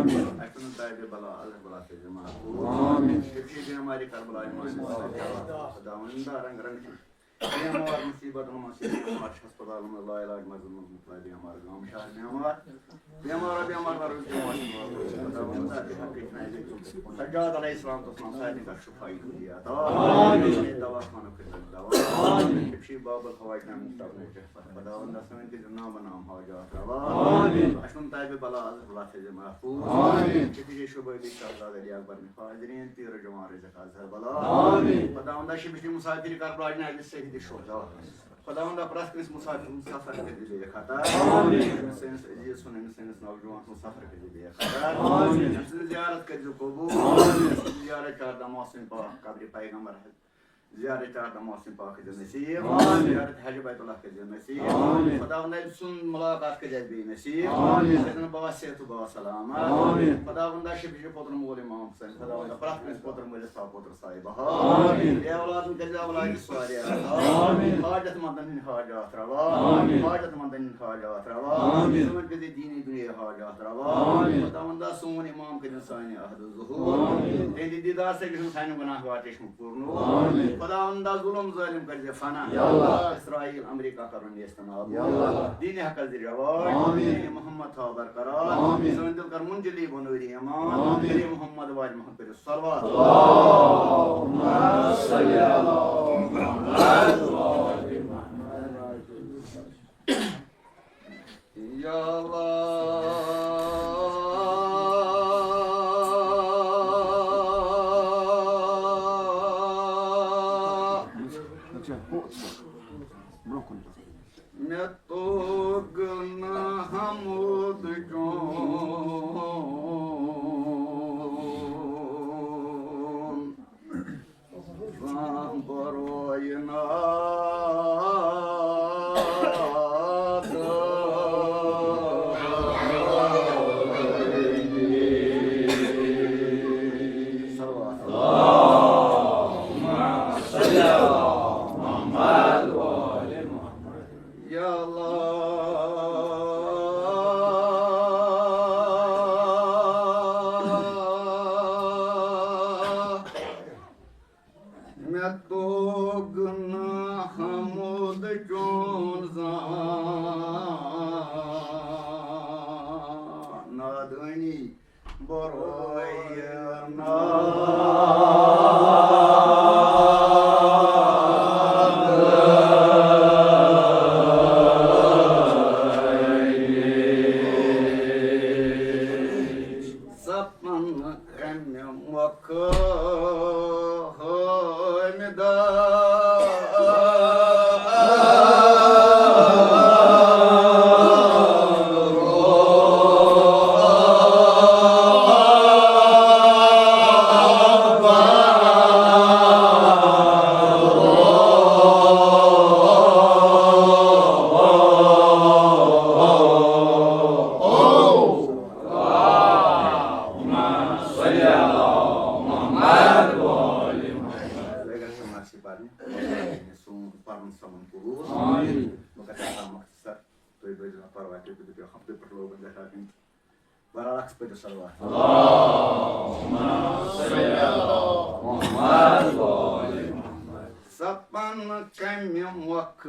Aşkının sahibi bala, Allah bala seyirci mahfuz. Hepsi hamaरे Karbala ईमान दावंदा रंग रंग ये हमार मुसीबत हमारे अस्पताल में ला इलाज मजदूर मुतला भी हमारे गांव शहर में हमारा वारुस दावंदा कितना है सज्जाद अलैहिस्सलाम तो साइड का शुफाई दिया था आमीन दवा खाना फिर दवा आमीन हपशी बाबल हवाई का मुस्तफा दावंदा समेत के नाम बनाम हो जा आमीन अशुन ताइब बला अल्लाह से महफूज आमीन किसी शुभ भी शहजाद अली अकबर में हाजिरीन तीर जमारे ज़कात बला आमीन दावंदा शिबिश मुसाफिर कर प्राजन है जिससे ही शोजा खुदावंदा प्रस्क्रिस मुसाफिर के लिए खाता आमीन सेंस ये सुनने सेंस नौजवान मुसाफिर के लिए खाता आमीन ज़ियारत के जो कबूल आमीन ज़ियारत का दमोसिन पर कब्र पैगंबर है ज़ियारत का दमोसिन पर के नसीब आमीन ज़ियारत हज बैतुल्लाह के नसीब आमीन खुदावंदा सुन मुलाकात के जज्बे नसीब आमीन सदन बाबा से तो बाबा सलाम आमीन खुदावंदा शिबिश पुत्र मोले इमाम हुसैन खुदावंदा प्रस्क्रिस पुत्र मोले सा पुत्र साहिब आमीन ये औलाद के औलाद सवारिया आमीन हाजत मंदन हाजत रवा आमीन हाजत मंदन हाजत रवा आमीन समझ के दीन दुनिया हाजत रवा आमीन खुदावंदा सुन इमाम के साने अहद ज़ुहूर आमीन तेरी दीदार से कि साने गुनाह वाटिश पूर्ण आमीन खुदावंदा जुल्म जालिम कर दे फना या अल्लाह इस्राइल अमेरिका करन इस्तेमाल या अल्लाह दीन हक ज़रियावार आमीन मोहम्मद था बरकरार आमीन समझ कर मुंजली बनोरी ईमान आमीन मोहम्मद वाज मोहम्मद सल्लल्लाहु अल्लाहुम्मा सल्ली अला मुहम्मद या मैं तो गुनाह मुद जोन बरोयना मैं तो गुनाह मुद जोन नादनी बरोयना सपन कम्यम वक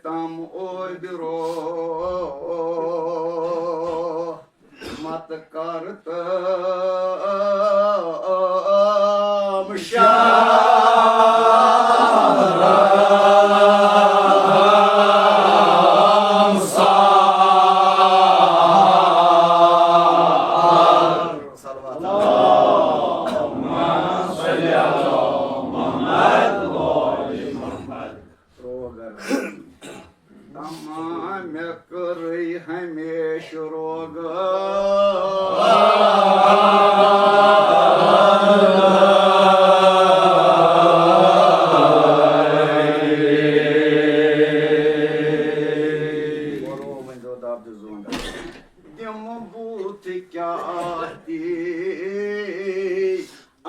Tam oy biro सलात करतम शाम सार सल्लल्लाहु अलैहि वसल्लम तमाम करई हमेश रोग दिम बूथ क्या आती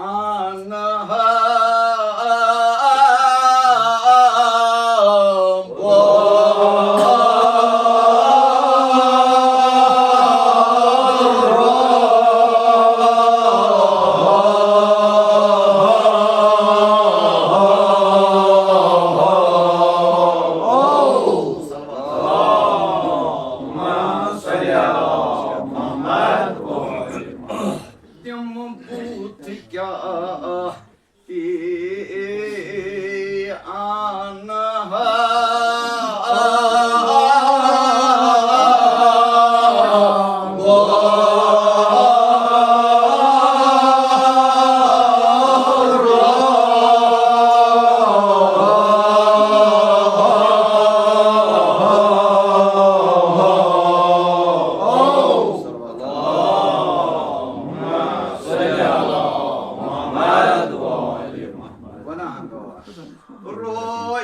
आन क्या आन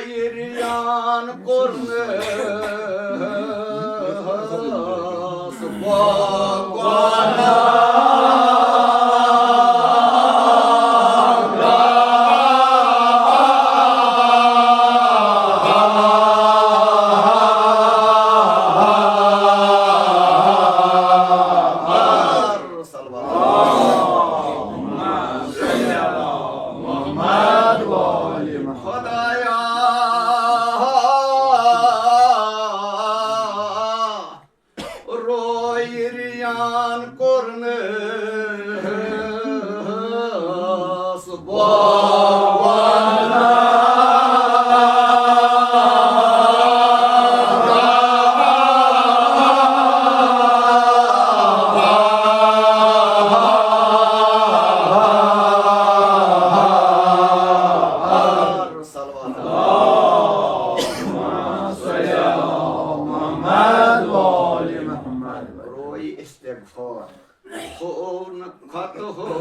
royirian korne subhana royirian korne subhana इस्तिग़फ़ार खून खत हो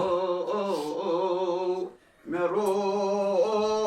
मैं रोए